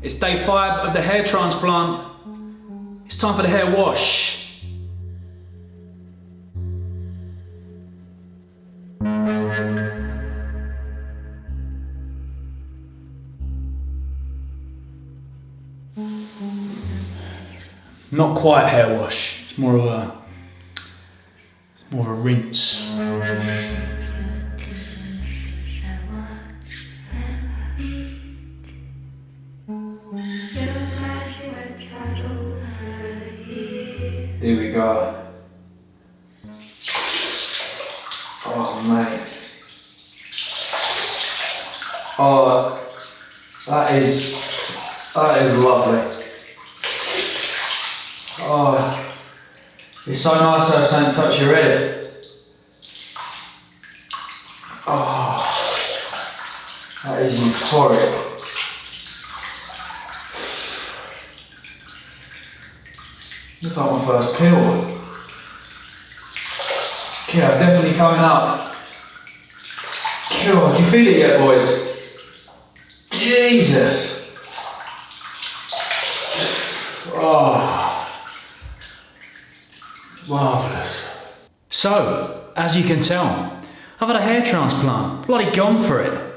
It's day 5 of the hair transplant. It's time for the hair wash. Not quite hair wash, it's more of a rinse. Here we go. Oh mate. Oh, that is lovely. Oh, it's so nice to have something touch your head. Oh, that is euphoric. It's like my first pill. Yeah, definitely coming up. God, do you feel it yet, boys? Jesus. Oh, marvellous. So, as you can tell, I've had a hair transplant. Bloody gone for it.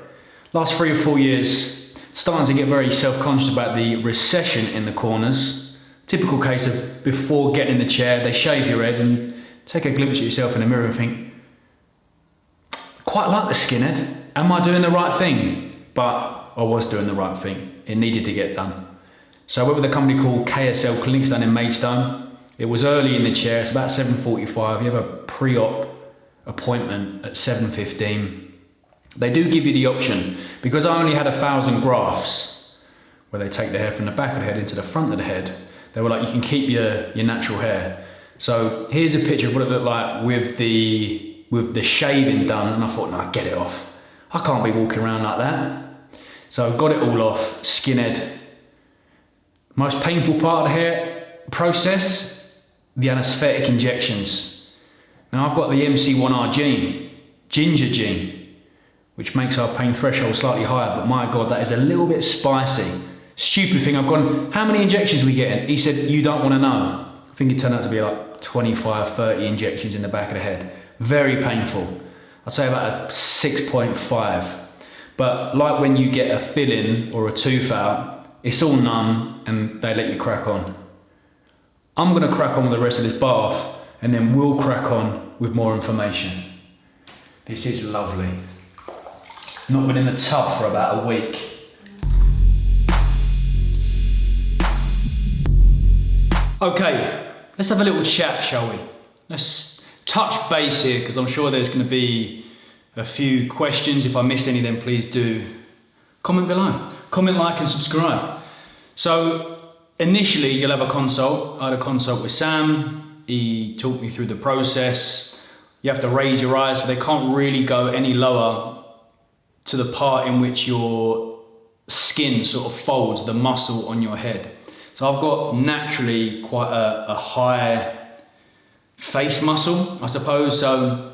Last 3 or 4 years, starting to get very self-conscious about the recession in the corners. Typical case of before getting in the chair, they shave your head and you take a glimpse at yourself in the mirror and think, quite like the skinhead. Am I doing the right thing? But I was doing the right thing. It needed to get done. So I went with a company called KSL Clinics down in Maidstone. It was early in the chair, it's about 7:45. You have a pre-op appointment at 7:15. They do give you the option, because I only had 1,000 grafts, where they take the hair from the back of the head into the front of the head. They were like, you can keep your natural hair. So here's a picture of what it looked like with the shaving done, and I thought, no, get it off. I can't be walking around like that. So I got it all off, skinhead. Most painful part of the hair process, the anaesthetic injections. Now I've got the MC1R gene, ginger gene, which makes our pain threshold slightly higher, but my God, that is a little bit spicy. Stupid thing, I've gone, how many injections are we getting? He said, you don't want to know. I think it turned out to be like 25, 30 injections in the back of the head. Very painful. I'd say about a 6.5. But like when you get a fill-in or a tooth out, it's all numb and they let you crack on. I'm gonna crack on with the rest of this bath and then we'll crack on with more information. This is lovely. Not been in the tub for about a week. Okay, let's have a little chat, shall we? Let's touch base here, because I'm sure there's going to be a few questions. If I missed any, then please do comment below. Comment, like and subscribe. So initially you'll have a consult. I had a consult with Sam. He talked me through the process. You have to raise your eyes so they can't really go any lower to the part in which your skin sort of folds the muscle on your head. So I've got naturally quite a high face muscle, I suppose. So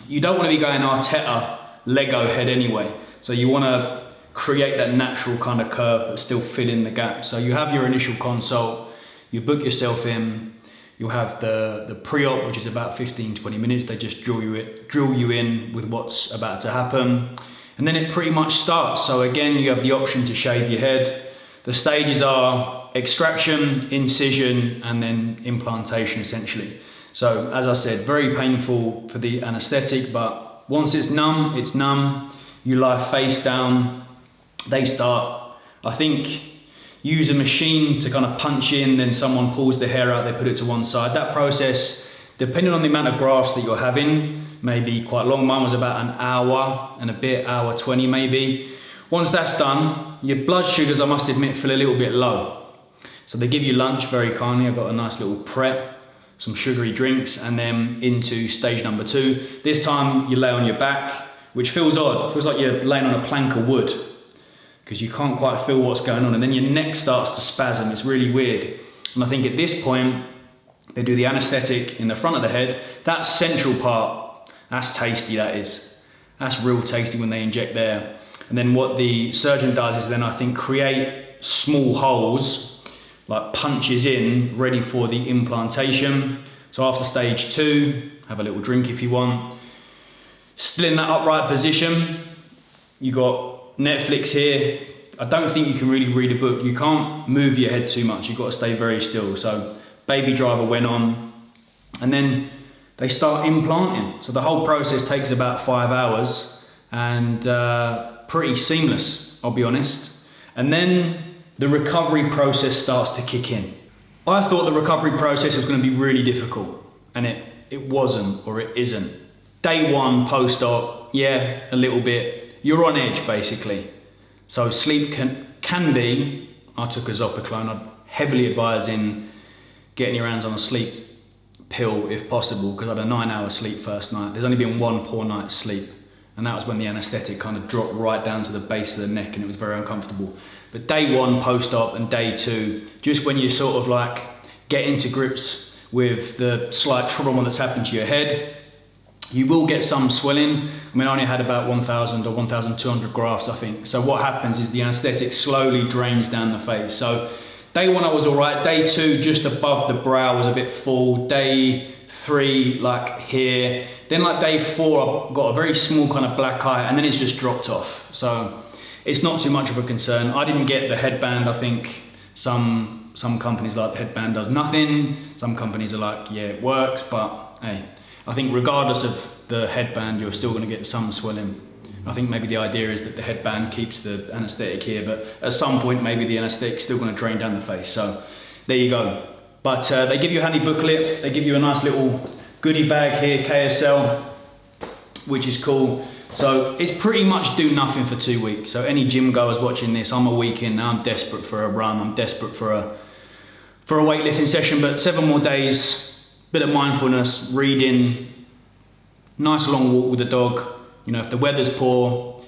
you don't want to be going Arteta Lego head anyway. So you want to create that natural kind of curve but still fill in the gap. So you have your initial consult, you book yourself in, you'll have the pre-op, which is about 15-20 minutes. They just drill you in with what's about to happen. And then it pretty much starts. So again, you have the option to shave your head. The stages are extraction, incision, and then implantation essentially. So as I said, very painful for the anaesthetic, but once it's numb, it's numb. You lie face down. They start, I think, use a machine to kind of punch in, then someone pulls the hair out, they put it to one side. That process, depending on the amount of grafts that you're having, may be quite long. Mine was about an hour and a bit, hour 20 maybe. Once that's done, your blood sugars, I must admit, feel a little bit low. So they give you lunch very kindly. I've got a nice little prep, some sugary drinks, and then into stage number 2. This time you lay on your back, which feels odd. It feels like you're laying on a plank of wood because you can't quite feel what's going on. And then your neck starts to spasm. It's really weird. And I think at this point, they do the anaesthetic in the front of the head. That central part, that's tasty, that is. That's real tasty when they inject there. And then what the surgeon does is then I think create small holes, like punches in, ready for the implantation. So after stage 2, have a little drink if you want. Still in that upright position. You got Netflix here. I don't think you can really read a book. You can't move your head too much. You've got to stay very still. So Baby Driver went on, and then they start implanting. So the whole process takes about 5 hours, and pretty seamless, I'll be honest. And then the recovery process starts to kick in. I thought the recovery process was going to be really difficult, and it wasn't, or it isn't. Day 1 post-op, yeah, a little bit. You're on edge basically. So sleep can be, I took a Zopiclone, I'd heavily advise in getting your hands on a sleep pill if possible, because I had a 9-hour sleep first night. There's only been one poor night's sleep, and that was when the anaesthetic kind of dropped right down to the base of the neck, and it was very uncomfortable. But day 1 post-op and day 2, just when you sort of like get into grips with the slight trauma that's happened to your head, you will get some swelling. I mean, I only had about 1,000 or 1,200 grafts, I think. So what happens is the anaesthetic slowly drains down the face. So day 1 I was all right. Day 2, just above the brow was a bit full. Day 3, like here. Then like day 4, I've got a very small kind of black eye, and then it's just dropped off. So it's not too much of a concern. I didn't get the headband. I think some companies like the headband does nothing. Some companies are like, yeah, it works, but hey, I think regardless of the headband, you're still going to get some swelling. I think maybe the idea is that the headband keeps the anaesthetic here, but at some point maybe the anaesthetic's still going to drain down the face. So there you go. But they give you a handy booklet. They give you a nice little goodie bag here, KSL, which is cool. So it's pretty much do nothing for 2 weeks. So any gym goers watching this, I'm a week in now, I'm desperate for a run. I'm desperate for a weightlifting session, but 7 more days. Bit of mindfulness, reading, nice long walk with the dog. You know, if the weather's poor,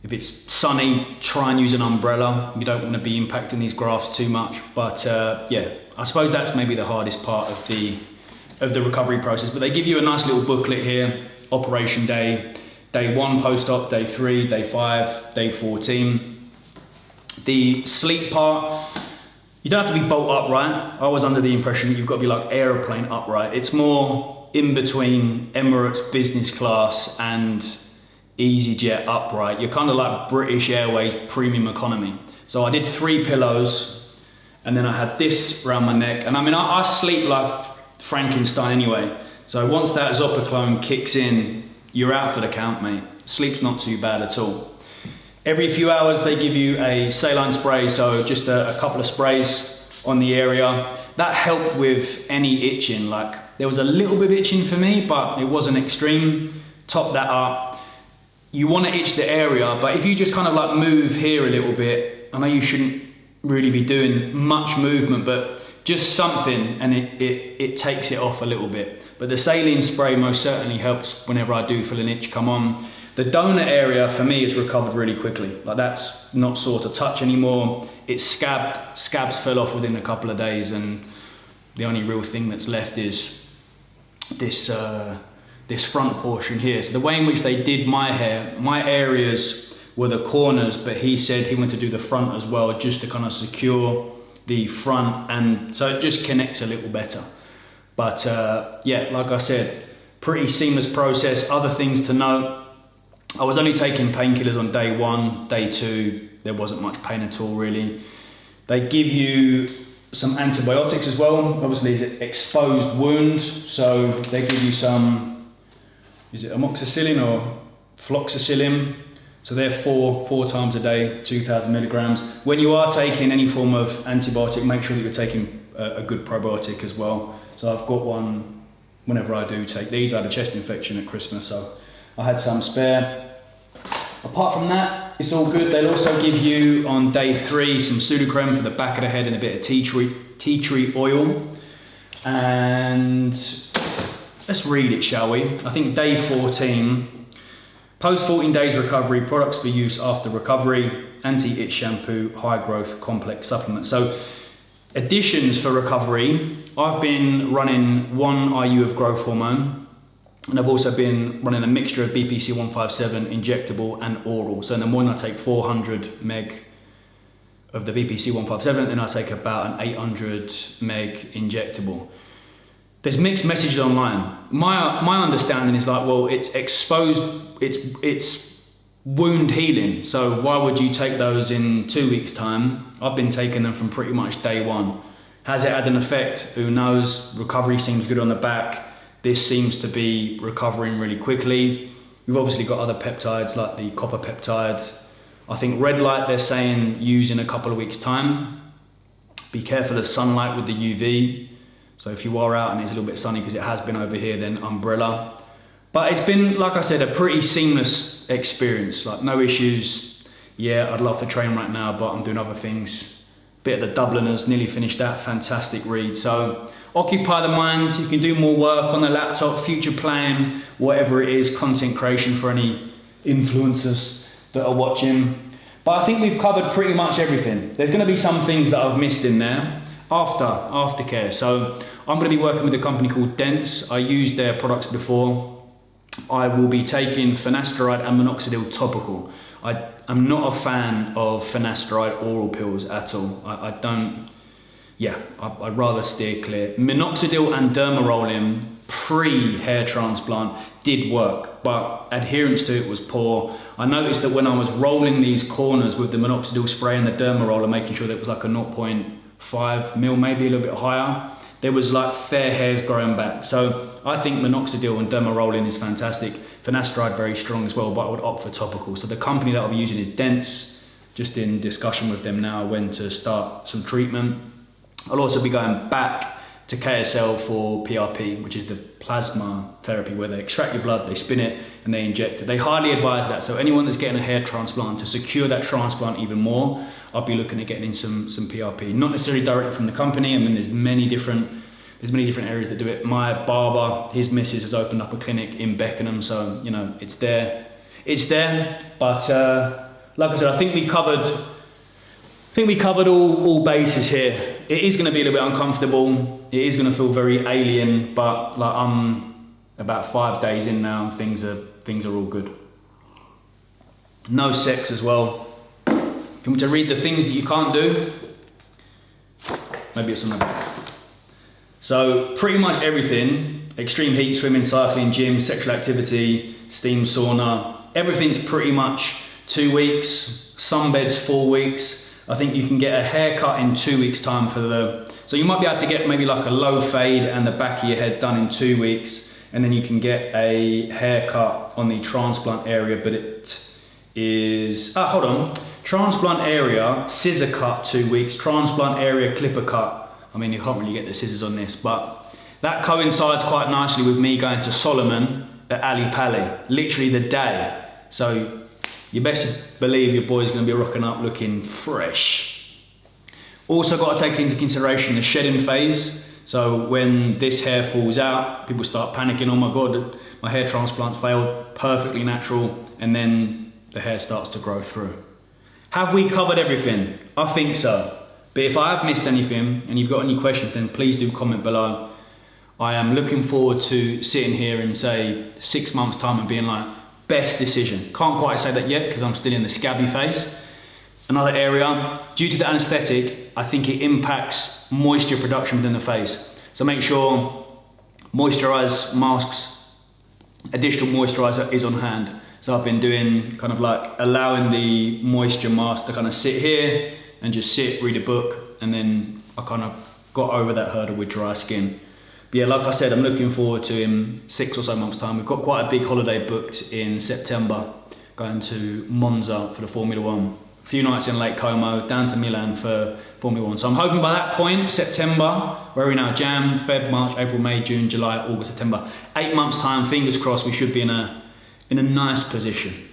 if it's sunny, try and use an umbrella. You don't want to be impacting these grafts too much. But yeah, I suppose that's maybe the hardest part of the recovery process. But they give you a nice little booklet here, operation day, day 1 post-op, day 3, day 5, day 14. The sleep part, you don't have to be bolt upright. I was under the impression that you've got to be like aeroplane upright. It's more in between Emirates business class and EasyJet upright. You're kind of like British Airways premium economy. So I did 3 pillows, and then I had this around my neck. And I mean, I sleep like Frankenstein anyway. So once that Zopiclone kicks in, you're out for the count, mate. Sleep's not too bad at all. Every few hours they give you a saline spray, so just a couple of sprays on the area. That helped with any itching. Like there was a little bit of itching for me, but it wasn't extreme. Top that up. You want to itch the area, but if you just kind of like move here a little bit, I know you shouldn't really be doing much movement, but just something, and it takes it off a little bit. But the saline spray most certainly helps whenever I do feel an itch come on. The donor area for me is recovered really quickly. Like that's not sore to touch anymore. It's scabbed. Scabs fell off within a couple of days, and the only real thing that's left is this this front portion here. So the way in which they did my hair, my areas were the corners, but he said he wanted to do the front as well, just to kind of secure the front, and so it just connects a little better. But yeah, like I said, pretty seamless process. Other things to note, I was only taking painkillers on day 1, day 2, there wasn't much pain at all really. They give you some antibiotics as well. Obviously it's an exposed wound, so they give you some, is it amoxicillin or fluoxacillin? So they're four times a day, 2,000 milligrams. When you are taking any form of antibiotic, make sure that you're taking a good probiotic as well. So I've got one whenever I do take these. I had a chest infection at Christmas, so I had some spare. Apart from that, it's all good. They'll also give you on day 3 some pseudocreme for the back of the head and a bit of tea tree oil. And let's read it, shall we? I think day 14, post 14 days recovery, products for use after recovery, anti-itch shampoo, high growth complex supplement. So additions for recovery, I've been running 1 IU of growth hormone, and I've also been running a mixture of BPC 157 injectable and oral. So in the morning I take 400 meg of the VPC 157, then I take about an 800 meg injectable. There's mixed messages online. My understanding is like, well, it's exposed, it's wound healing. So why would you take those in 2 weeks' time? I've been taking them from pretty much day one. Has it had an effect? Who knows? Recovery seems good on the back. This seems to be recovering really quickly. We've obviously got other peptides like the copper peptide. I think red light they're saying use in a couple of weeks' time. Be careful of sunlight with the UV. So if you are out and it's a little bit sunny, because it has been over here, then umbrella. But it's been, like I said, a pretty seamless experience. Like no issues. Yeah, I'd love to train right now, but I'm doing other things. Bit of the Dubliners, nearly finished that, fantastic read. So occupy the mind, you can do more work on the laptop, future plan, whatever it is, content creation for any influencers that are watching. But I think we've covered pretty much everything. There's gonna be some things that I've missed in there. Aftercare. So I'm gonna be working with a company called Dense. I used their products before. I will be taking finasteride and minoxidil topical. I'm not a fan of finasteride oral pills at all. I'd rather steer clear. Minoxidil and dermarolin pre-hair transplant did work, but adherence to it was poor. I noticed that when I was rolling these corners with the minoxidil spray and the dermaroller, making sure that it was like a 0.5 mil, maybe a little bit higher, there was like fair hairs growing back. So I think minoxidil and dermarolin is fantastic. Finasteride very strong as well, but I would opt for topical. So the company that I'll be using is Dense. Just in discussion with them now when to start some treatment. I'll also be going back to KSL for PRP, which is the plasma therapy where they extract your blood, they spin it and they inject it. They highly advise that. So anyone that's getting a hair transplant, to secure that transplant even more, I'll be looking at getting in some PRP. Not necessarily directly from the company. I mean, there's many different areas that do it. My barber, his missus has opened up a clinic in Beckenham, so you know it's there. But like I said, I think we covered all bases here. It is going to be a little bit uncomfortable. It is going to feel very alien, but like I'm about 5 days in now, and things are all good. No sex as well. You want me to read the things that you can't do? Maybe it's on the back. So pretty much everything, extreme heat, swimming, cycling, gym, sexual activity, steam sauna, everything's pretty much 2 weeks, sunbeds 4 weeks. I think you can get a haircut in 2 weeks time so you might be able to get maybe like a low fade and the back of your head done in 2 weeks, and then you can get a haircut on the transplant area, but it is, transplant area, scissor cut 2 weeks, transplant area, clipper cut. I mean, you can't really get the scissors on this, but that coincides quite nicely with me going to Solomon at Ali Pali, literally the day. So you best believe your boy's gonna be rocking up looking fresh. Also got to take into consideration the shedding phase. So when this hair falls out, people start panicking, oh my God, my hair transplant's failed, perfectly natural, and then the hair starts to grow through. Have we covered everything? I think so. But if I have missed anything and you've got any questions, then please do comment below. I am looking forward to sitting here in say 6 months time and being like, best decision. Can't quite say that yet because I'm still in the scabby phase. Another area, due to the anaesthetic, I think it impacts moisture production within the face. So make sure moisturize masks, additional moisturizer is on hand. So I've been doing kind of like allowing the moisture mask to kind of sit here and just sit, read a book, and then I kind of got over that hurdle with dry skin. But yeah, like I said, I'm looking forward to in 6 or so months time. We've got quite a big holiday booked in September, going to Monza for the Formula 1. A few nights in Lake Como, down to Milan for Formula 1. So I'm hoping by that point, September, where are we now? Jan, Feb, March, April, May, June, July, August, September. 8 months time, fingers crossed, we should be in a nice position.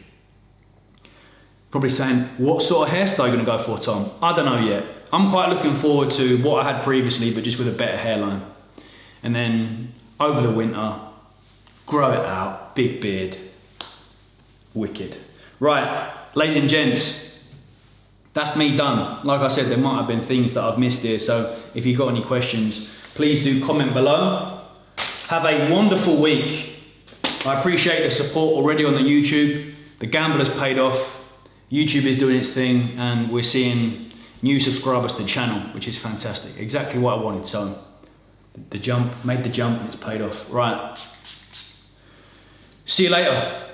Probably saying, what sort of hairstyle are you going to go for, Tom? I don't know yet. I'm quite looking forward to what I had previously, but just with a better hairline. And then over the winter, grow it out, big beard, wicked. Right, ladies and gents, that's me done. Like I said, there might have been things that I've missed here, so if you've got any questions, please do comment below. Have a wonderful week. I appreciate the support already on the YouTube. The gamble has paid off. YouTube is doing its thing, and we're seeing new subscribers to the channel, which is fantastic. Exactly what I wanted. So the jump, made the jump, and it's paid off. Right. See you later.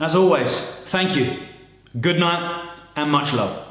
As always, thank you. Good night and much love.